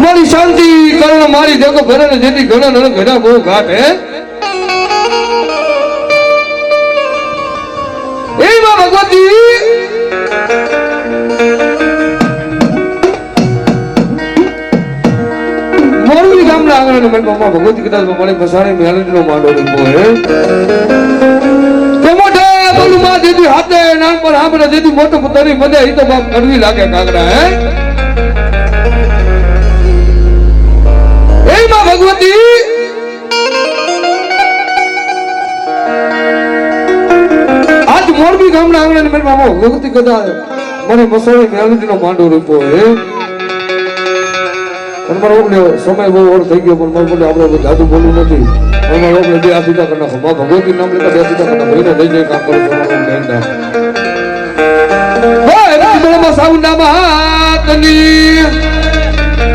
મારી શાંતિ કરણ મારી દેખો ઘરે ને જેથી ઘણા ઘણા બહુ ઘાટ હે એ માં ભગવતી મોરબી ગામના આંગણે મેં મમ્મા ભગવતી કદાચ મને મસાણી મેલડી નો માંડો લીધો હે કે મોઢે બોલું માં દીદી હાથે નામ પર આપણે દીદી મોટો પુતરી મને ઈ તો બાપ કડવી લાગે કાગડા હે એ માં ભગવતી આજ મોરબી ગામના આંગણે મેં મમ્મા ભગવતી કદાચ મને મસાણી મેલડી નો માંડો લીધો હે મારો સમય બહુ ઓર થઈ ગયો પણ મારે આપણે જાદુ બોલવું નથી અમારો આપણે બે આશીતા કરી નાખો માં ભગવતી નામ લેતા બે આશીતા કરી નાખો એને લઈ જઈ કામ કરો છો મારો સાઉન્ડા માતની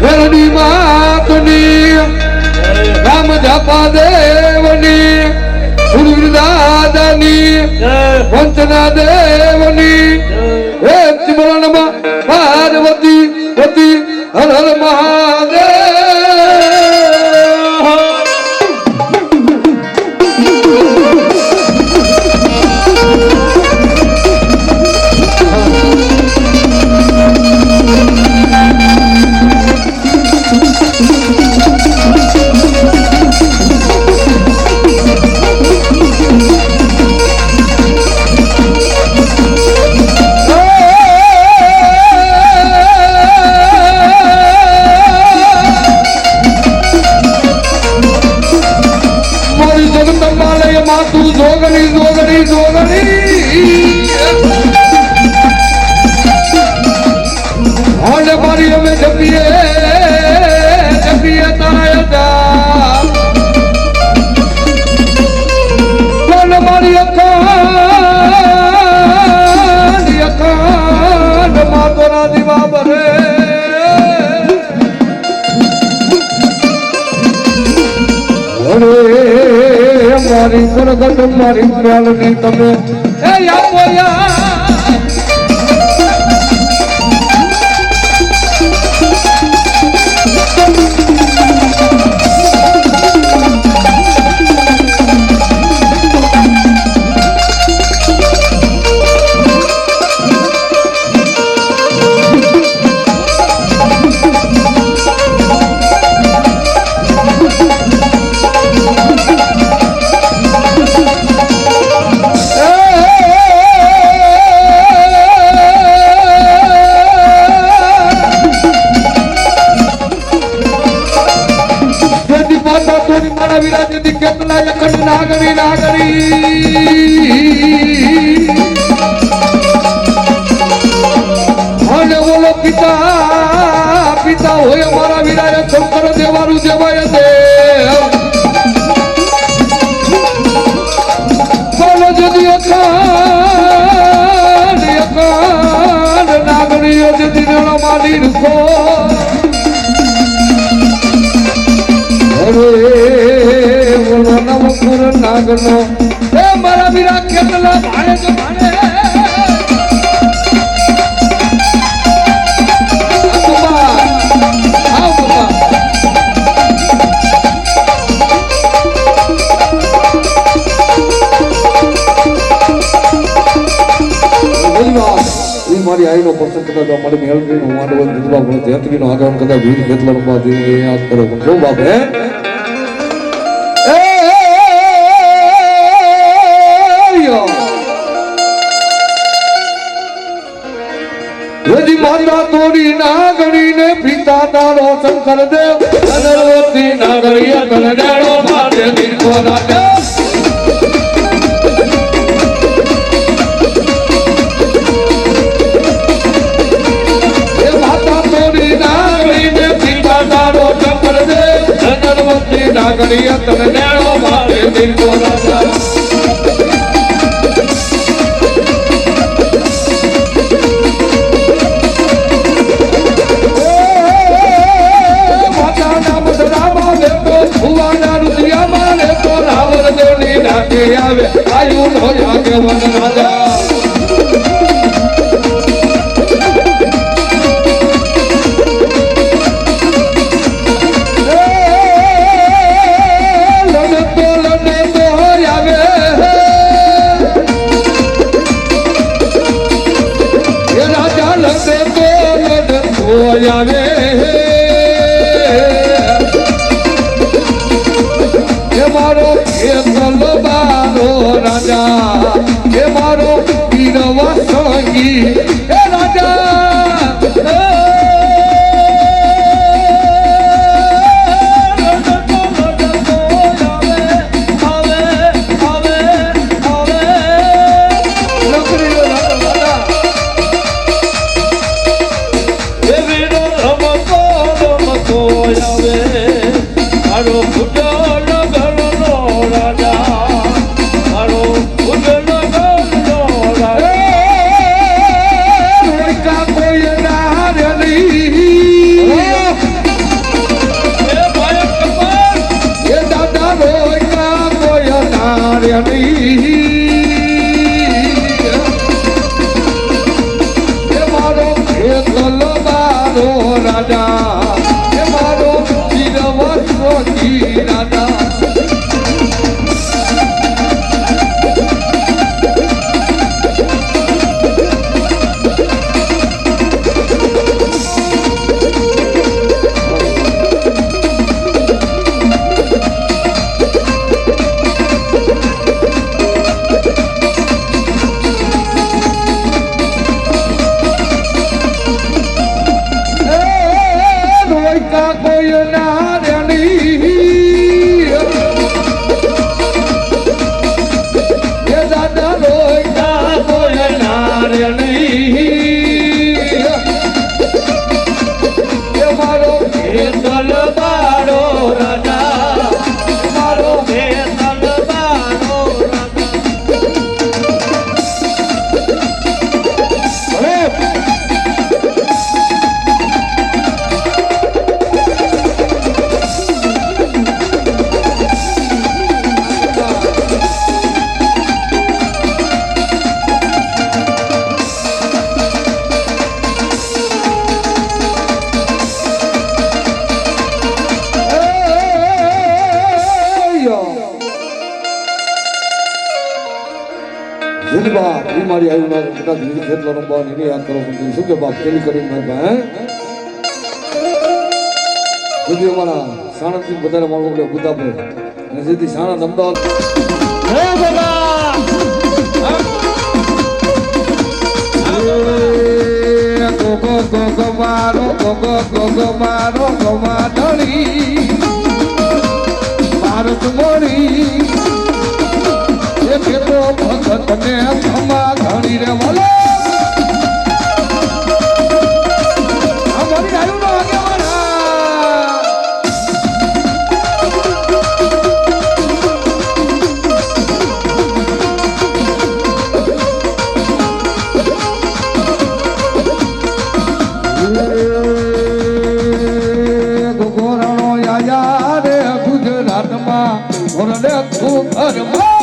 વેરડી માતની રામ જાપા દેવની સુરવીર દાદાની વંચના દેવની હે પ્રગટ મારી પ્યાલની તમે એ આપો યાર નાગરી અને બોલો પિતા પિતા હોય અમારા વિરાય શંકર દેવારું દેવાય દેવ બોલો જદી અકાન નાગરી જદી મારી રૂપો નાગનો એ મારા વીરા કેટલા ભાણે જો ભાણે મારી આઈનો પસંદ કદાચ અમારી મેળવીનો માંડવો દીધવા પણ ધ્યાનગીનો આગળ કદાચ વીર કેટલા બાદ યાદ કરો પણ જો બાપ હે માતા તોડી નાગણી ને પિતા તારો શંકર દેવ અનરવતી નાગરી કનડાળો માટે દીર્ઘો રાજા એ માતા તોડી નાગણી ને પિતા તારો શંકર દેવ અનરવતી નાગરી કનડાળો માટે દીર્ઘો રાજા આવે આયુ નો જાગે વન રાજા લને તો આવે એ રાજા લને તો આવે મારો બારો રાજા એ મારો પીરવા સંગી એ રાજા મારી આવ્યું ના બધા ધીરે ખેતલો રંબા એની યાદ કરો પણ શું કે બાપ કેલી કરીને મારા ભાઈ જેથી અમારા સાણંદથી બધાને માણો એટલે બુદ્ધા પર અને જેથી સાણંદ અમદાવાદ હે બાબા ગોગો ગોગો મારો ગમાડણી ભારત મોરી એ ખેતો ભગત ને ખમા ઘણી રે બોલો અમારી આયુ નો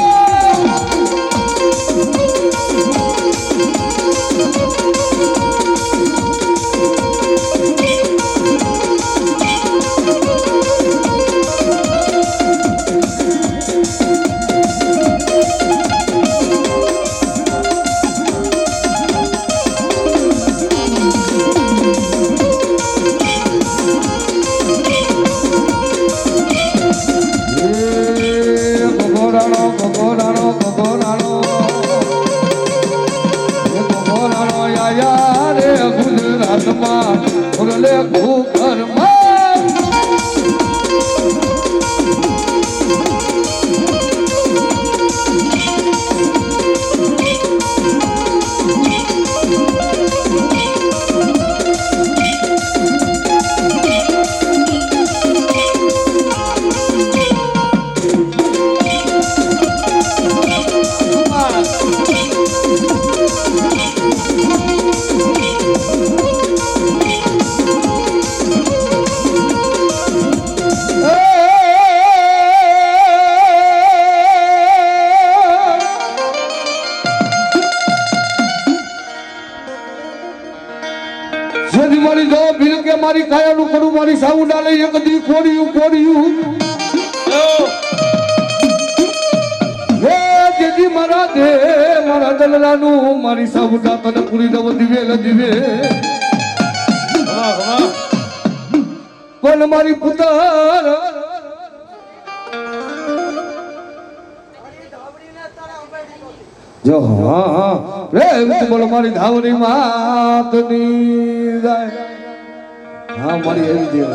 મારી કાયાનું કરું મારી સાઉ ડાલે એક દી કોડિયું હે જેજી મારા દે મારા દલલાનું મારી સાઉ ડા તને પૂરી દવ દિવે પણ મારી પુત્ર જો હા રે બોલો મારી ધાવરી માતની જાય હા મારી એવી દેવ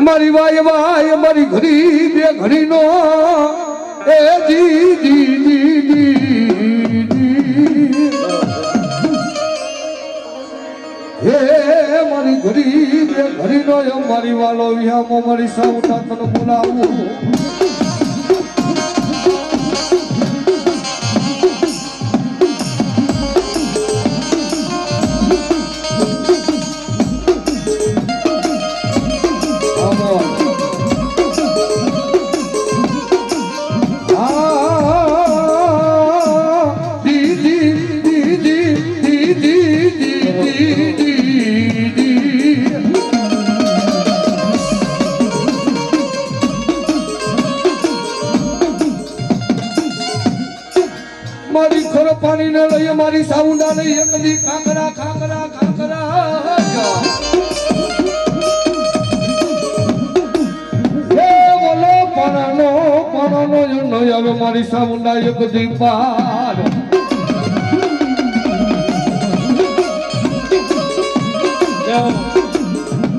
મારી વાય મારી ઘડી બે ઘડી નો એ જી હે મારી ઘડી બે ઘડી નો મારી વાલો વિહામો મારી સાવટા તને બોલાવું મારી ખરો પાણી ને લઈએ મારી સાઉન્ડા લઈ એક દી ખાંકરા હે બોલો પાણાનો ન આવે મારી સાઉન્ડા એક દી પાર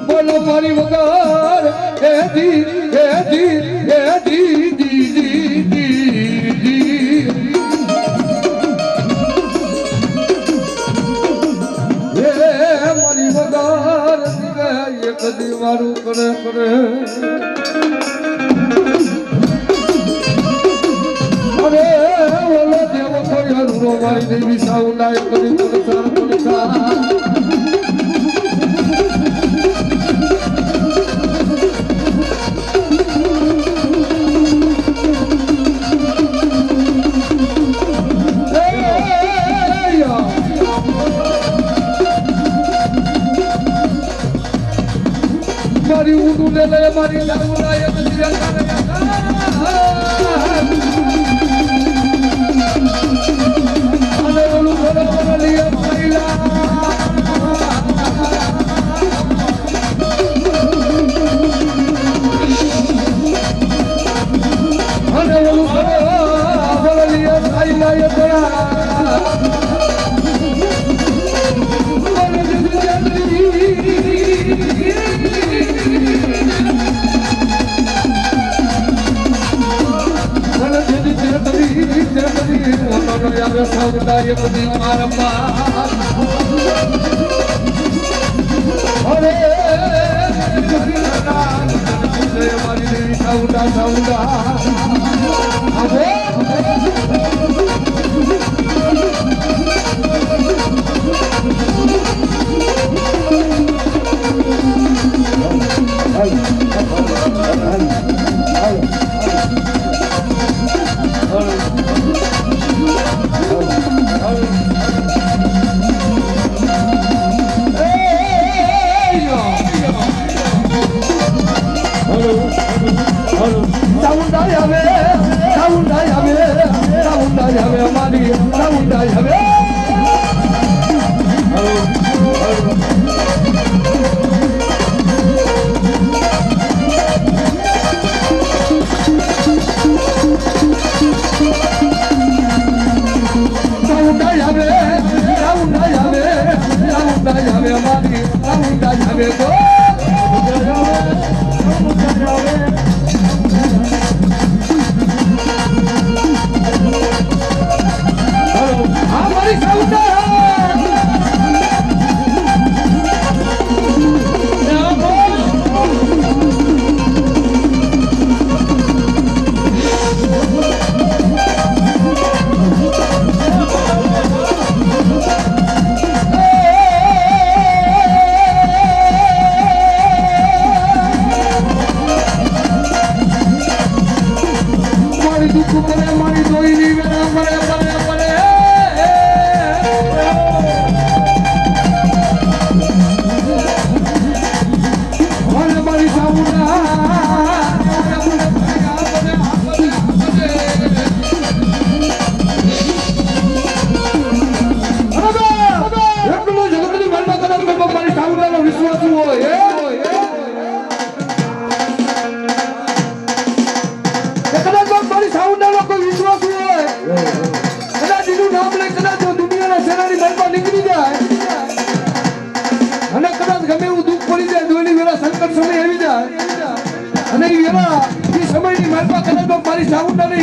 બોલો મારી વગર હે દી કદી મારું કરે અરે ઓલો દેવો કોઈ હરુરો મારી દેવી સાઉન્ડા કદી પડસાર મારી ઊંડું લે મારી લાગુ લાય આવે સૌદાય બધી મારમ્મા અરે મારી દેવી સૌદા સૌદા હવે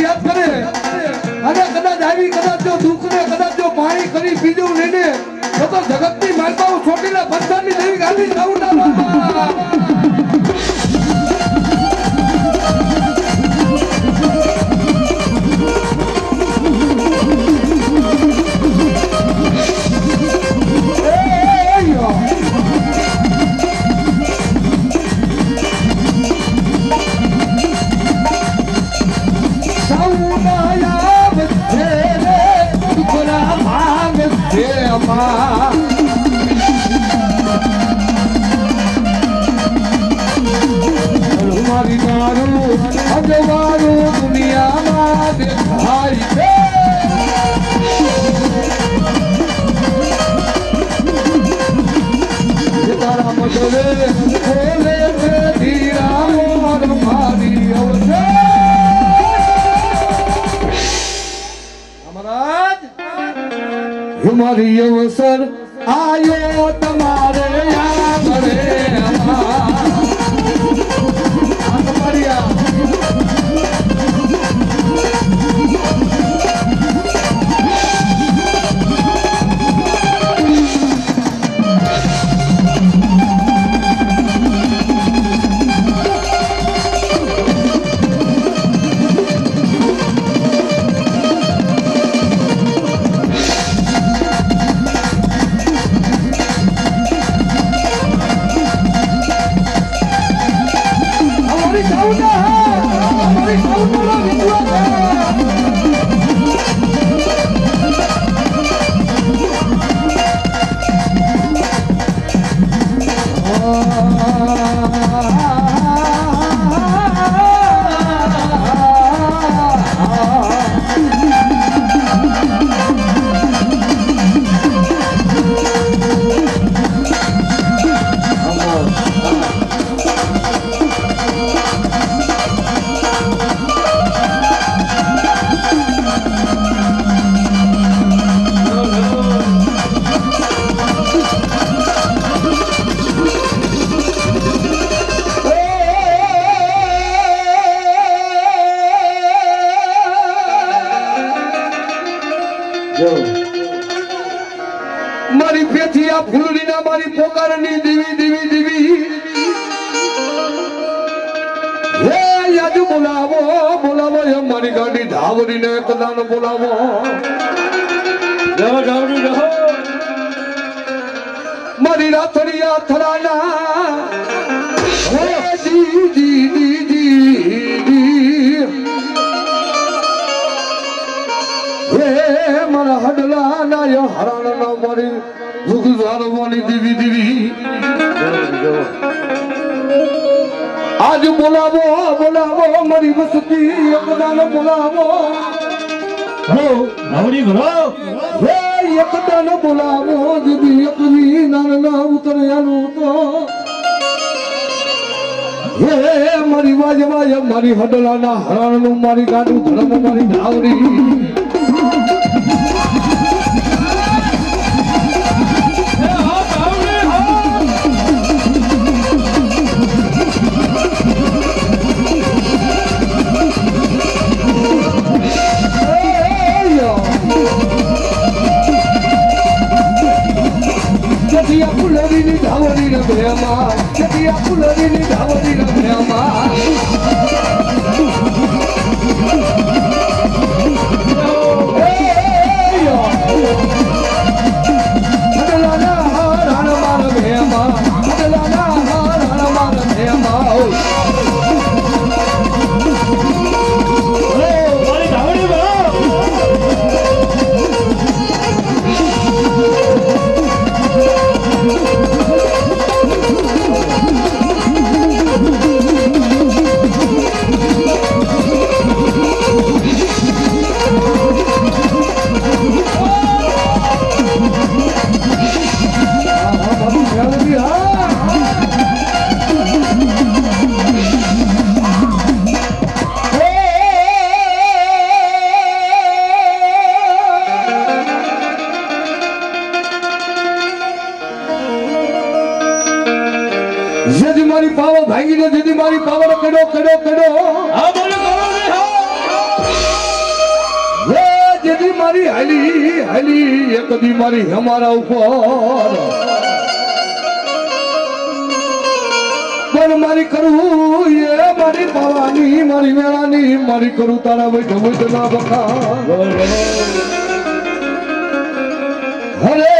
યાદ કરે અને કદાચ આવી કદાચ જો દુઃખ ને કદાચ જો પાણી કરી પીધું લઈને તો જગત ની માલપાઓ છોટીલા પથ્થર ની દેવી ગાંધી સાઉન્ડ દુનિયામાં દેખાય છે તારા મગલે ખોલે છે ધીરા મોર મારી અવસર મારી અવસર આયો તમારે આંગણે મારી પેથિયા ફૂલડીના મારી પોકારની દેવી દેવી દેવી હે યાદ બોલાવો બોલાવો એ મારી ગાડી ધાવડીને કદાન બોલાવો જાઓ ધાવડી જાઓ મારી રાતડિયા થરાના હે જી જી જી જી હે મારા હડલા ના હરાણા ના મારી ભૂગઝારવાની દેવી દેવી આજ બોલાવો બોલાવો મારી વસતી એકદાન બોલાવો હો નવડી ભરો હે એકદાન બોલાવો દીદી એકની નાના ઉતર્યાનું તો હે મારી વાજવાય મારી હડલાના હરાણનું મારી ગાડું ધર્મ મારી ધાવડી Ketia pulari dhawari na bhema, ketia pulari dhawari na bhema. Adalana rana mar bhema, adalana rana mar bhema. મારી ધાવડી ભરો જેથી મારી પાવર ભાંગીને જેથી મારી પાવર કેડો કેડો કેડો હા બોલો કરો ને હે જેથી મારી હાલી હાલી એક દી મારી અમારા ઉપર પણ મારી કરું એ મારી પાવાની મારી વેળાની મારી કરું તારા બેઠો બેઠો ના બકા હરે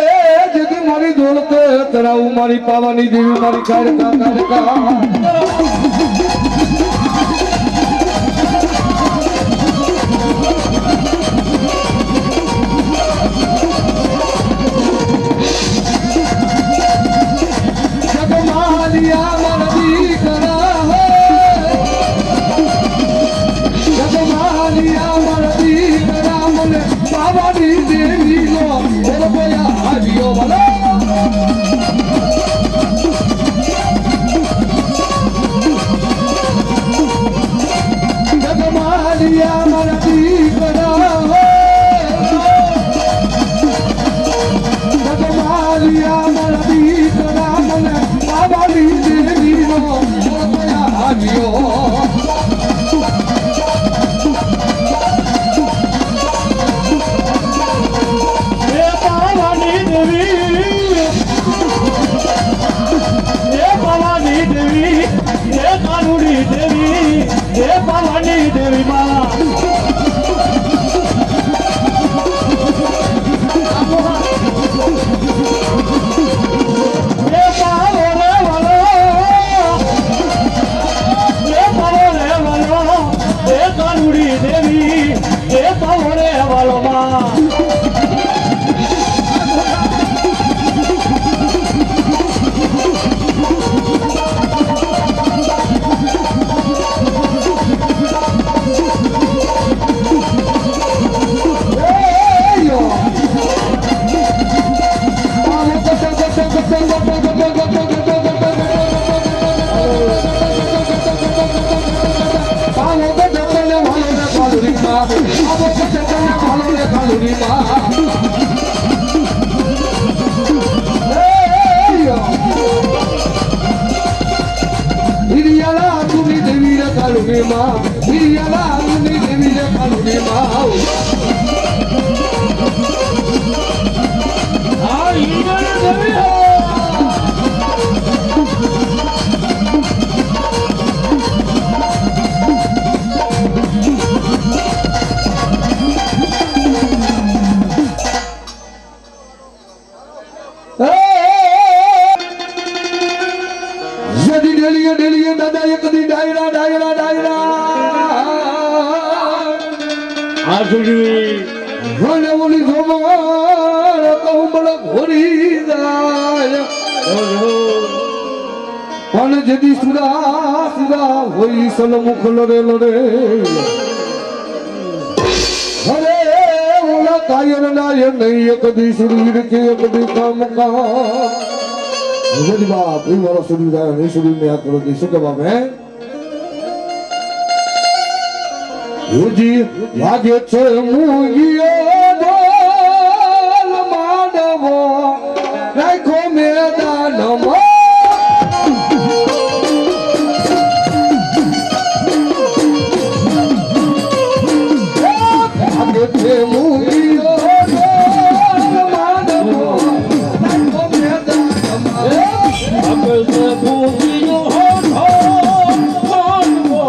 જેથી મારી દોડતે તરાવું મારી પાવાની દેવી મારી કાઢકા કાઢકા જગમાલિયા મારા દીકરા હે જગમાલિયા મારા દીકરા મને પાવાની દેવી નો બોયા આવ્યો ભલો જગમાલિયા મારા દીકરા હે જગમાલિયા મારા દીકરા મને પાવાની દેવી નો બોયા આવ્યો એ પાવાની દેવી એ પાવાની દેવી એ કાનુડી દેવી એ પાવાની દેવી માં એ પાવો રે વાલો એ પાવો રે વાલો એ કાનુડી દેવી એ પાવો રે વાલો માં કમાર કમળ ઘોરી જાય પણ જદી સુરા સુરા હોય સલમુખ લડે લડે અરે ઓલા કાયર નાય નહીં કદી શરીર કે કદી કામ કા જદી બાપ એ મારો શરીર જાય નહીં શરીર ને આ કરો દી શું કે બાપ હે યુજી લાગે છે મુગિયો ઢોલ માનવો રાખો મેદાનમાં લાગે મુગિયો ઢોલ માનવો રાખો મેદાનમાં લાગે છે મુગિયો ઢોલ માનવો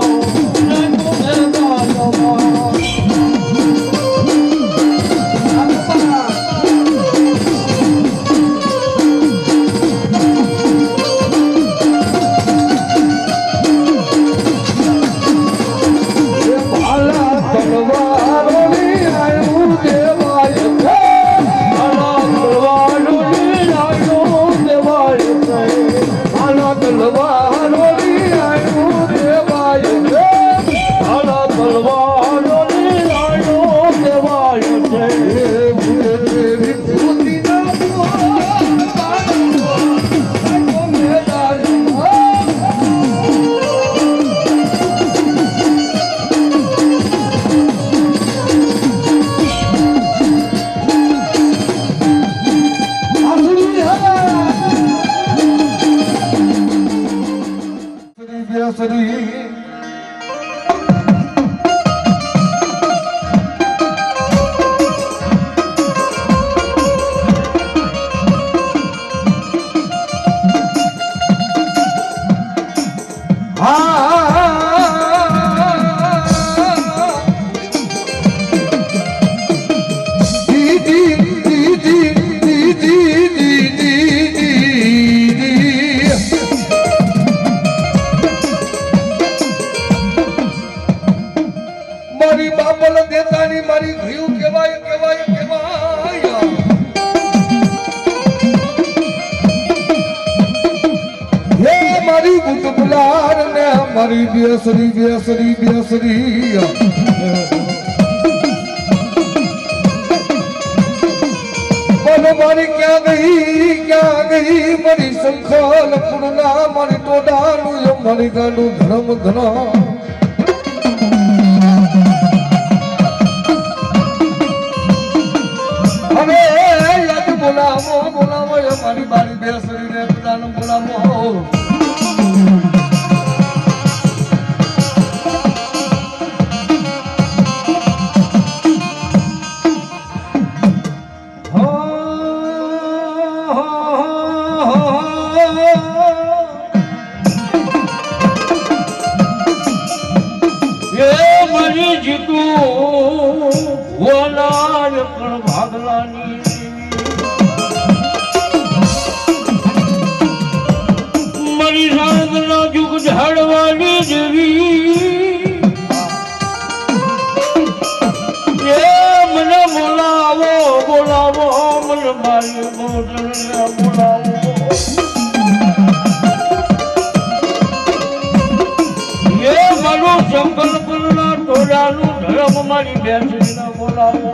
રાખો મેદાનમાં મારી બાપલ દેતાની મારી ઘયું કેવાય કેવાય કેવાય હે મારી બુટબુલાર ને મારી બેસરી બેસરી બેસરી મને મારી ક્યાં ગઈ મારી શંખલ પૂર્ણા મારી ટોડાનું મારી ગાંડું ધર્મ ધના બોલાવો બોલાવો એ મારી બારી બેસરી ને બધાને બોલાવો એ મારી જીતું વનાર પણ ભાગલાની મારી સાંગના જુગ ઝાડવાની દેવી એ મને બોલાવો બોલાવો મને મારી મોટરને બોલાવો એ મારું સંકલ્પના ટોળાનું ધર્મ મારી બેસરીને બોલાવો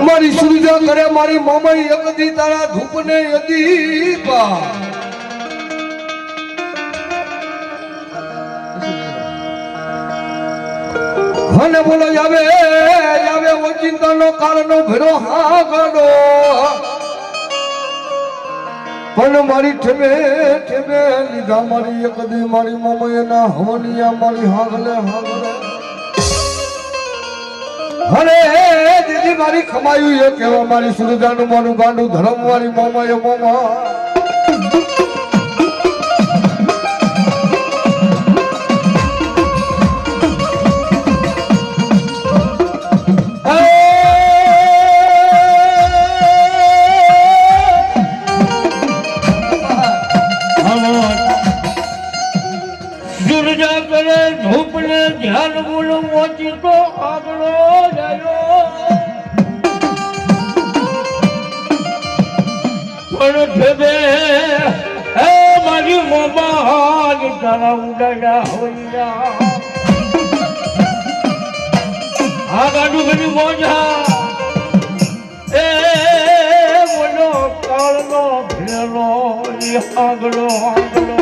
મારી સુરજા કરે મારી મામા યકદી તારા ધૂપને યદીપા અને બોલો જાવે જાવે ઓચિંતાનો કાળનો ભેરો હા ગાડો પણ મારી ઠેમે ઠેમે લીધા મારી યકદી મારી મામા એના હવનિયા મારી હાગલે હાગલે અરે દીદી મારી ખમાયું એ કેવા મારી સુરજાનું મારું ગાંડું ધર્મ વાળી મામા એ મામા ધ્યાન બોલો મોચી તો આગળો જાયો પણ ભેબે હે મારી મોબાઈલ તારા ઉડાયા હોયા આ ગાડું ઘણી મોજા એ બોલો કાળનો ભેલો આગળો આગળો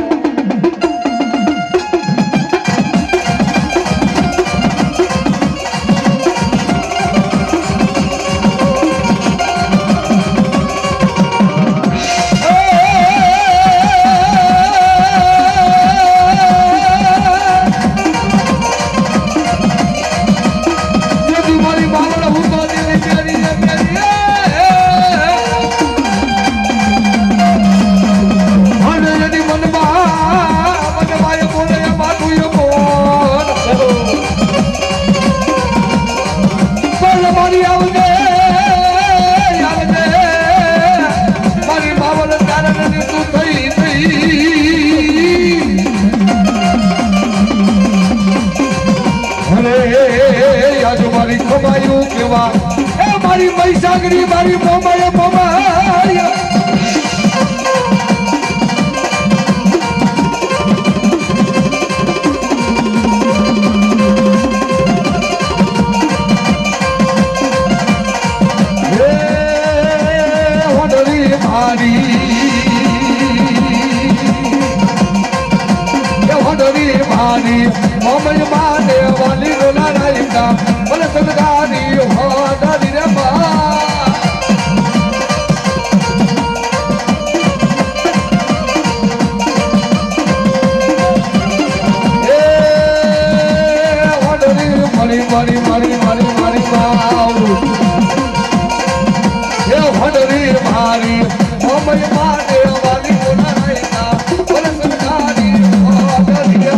મારી મહીસાગરી મારી મોમાયા મોમાયા વડરી મારી વડરી મારી મોમય માને વાલી રોલા રાયકા મને સદગારી હોડારી રે મારી મારી મારી મારી મારી બાવુ એ વડરી મારી મોમય માને વાલી રોલા રાયકા મને સદગારી હોડારી રે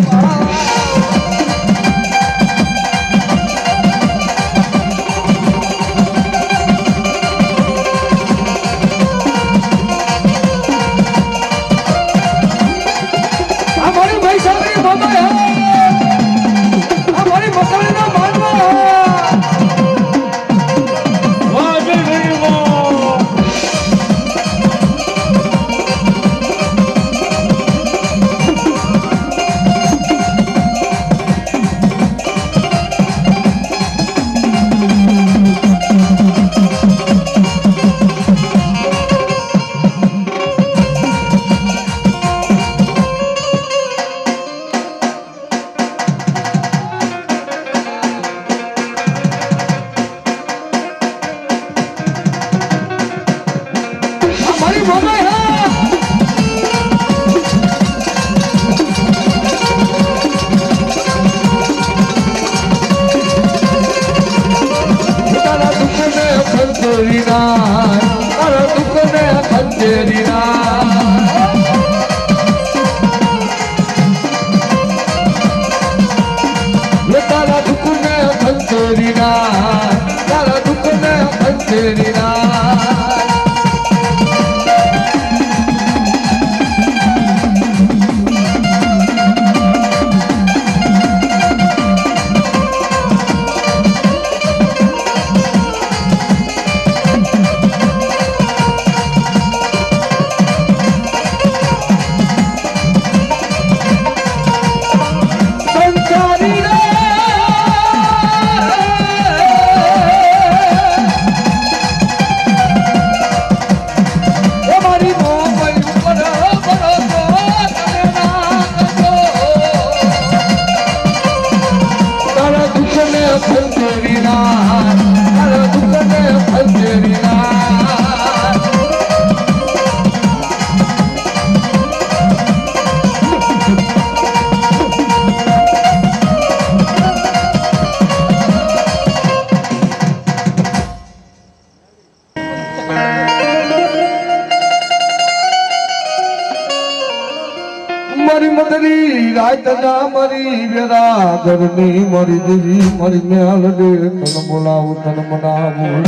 મારી મદરી રાતના મારી વેરા ઘરની મારી દેવી મારી મેલ દે તન બોલાવું તન મનાવું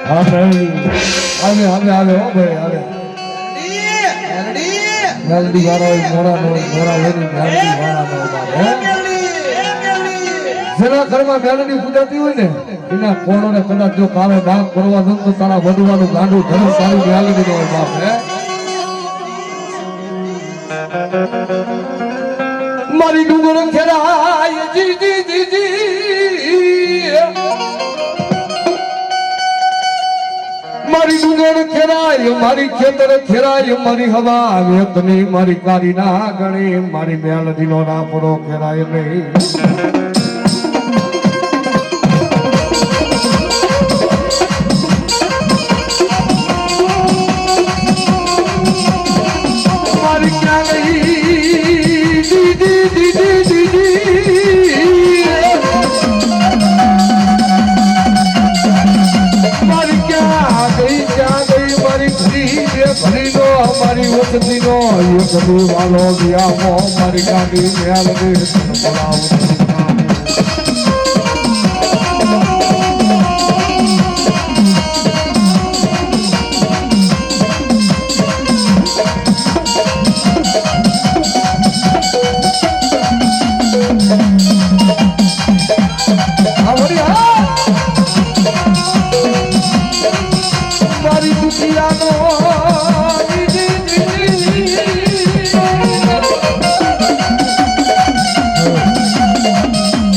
આવે આવે આવે આવે ઓ ભાઈ આવે મેલડી વાળો મોરા નો મોરા વેરી મેલડી વાળા નો જેના ઘરમાં મેલડી પૂજાતી હોય ને એના કોળોને કદાચ જો કાળો ડાઘ કરવા દઉં તો તારા વડવાનું ગાંડું ધરું સારી મેલડી નો હોય બાપ હે મારી ડુંગર ખેરાય જી જી જી જી મારી ડુંગર ખેરાય મારી ખેતર ખેરાય મારી હવા વેતની મારી કારી ના ગણી મારી મેલડી નો ના પડો ખેરાય નહીં મારી ક્યાં ગઈ દીદી દીદી દીદી મારી ક્યાં ગઈ મારી ઘરી ભરી નો મારી વસતી નો એક વાલો ગયા મારી ગાડી મેલ દે બોલાવું મારી દુખિયાનો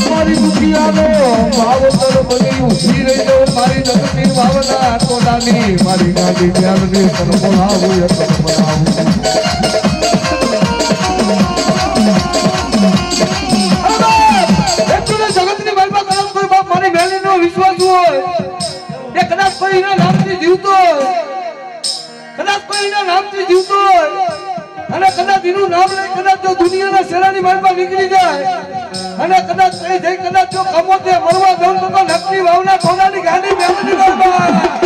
મારી દુખિયાનો ભાવતર બની ઉભી રહી જાઉં મારી જગતની ભાવના કોડાની મારી ગાડી મેલડી તન બોલાવું તન બોલાવું જગતની ભાઈમાં કામ કોઈ બાપ મારી મેલડીનો વિશ્વાસ હોય એ કદાચ કોઈના નામથી જીવતો હોય કદાચ કોઈના નામથી જીવતો હોય અને કદાચ એનું નામ લઈ કદાચ જો દુનિયાના શેરાની માર્ગમાં નીકળી જાય અને કદાચ કઈ જઈ કદાચ જો કમોતે મરવા દઉં તો નકલી ભાવના કોનાની ગાડી મેલડી માર્ગમાં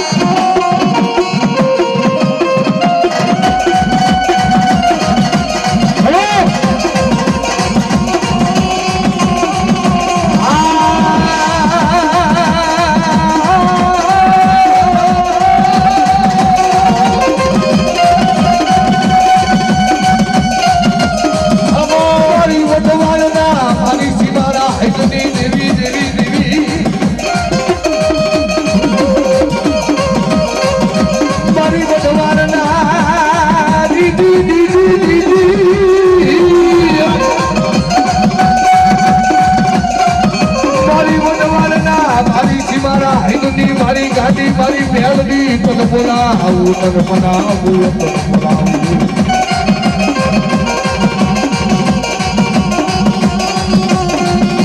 મારી ગાડી મારી મેલડી તન બોલાવું તન બનાવું તન બોલાવું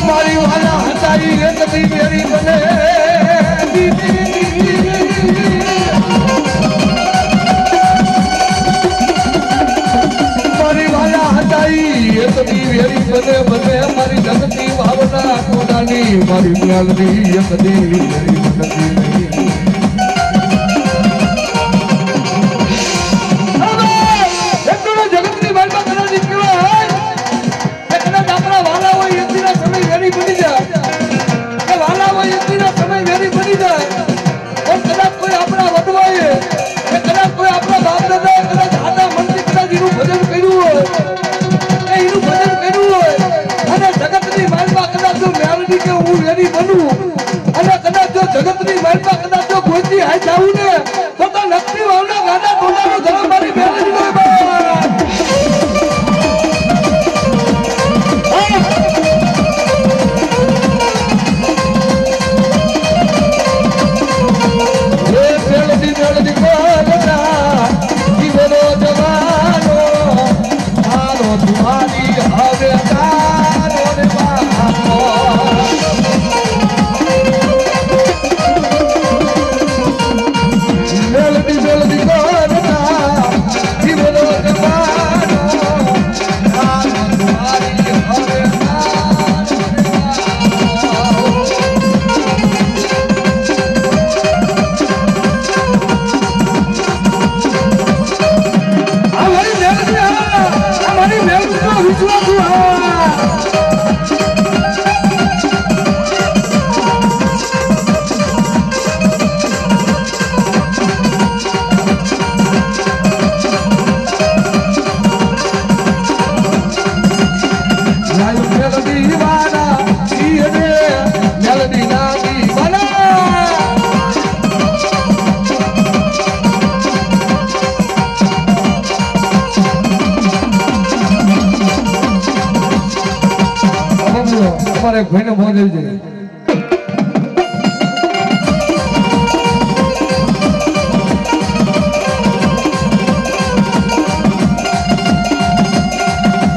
મારી વાલા હતારી રેતની મેરી બને મારી વાલા હતારી રેતની મેરી બને બને મારી જગતની ભાવના કોનાની મારી મેલડી એકદી મેરી બનતી જગતની માલમાં કદાચ જો કોઈથી હાઈ જાવું ને તો નકલી વાવના ગાડા ટોલાનો ધર્મ મારી મેલડી નો મેલડી મેલડી કોના જીવનો જવાનો આનો તમારી હવે તારો ને બાપો એક ભાઈને ફોન દેવી જોઈએ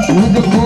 મુજકો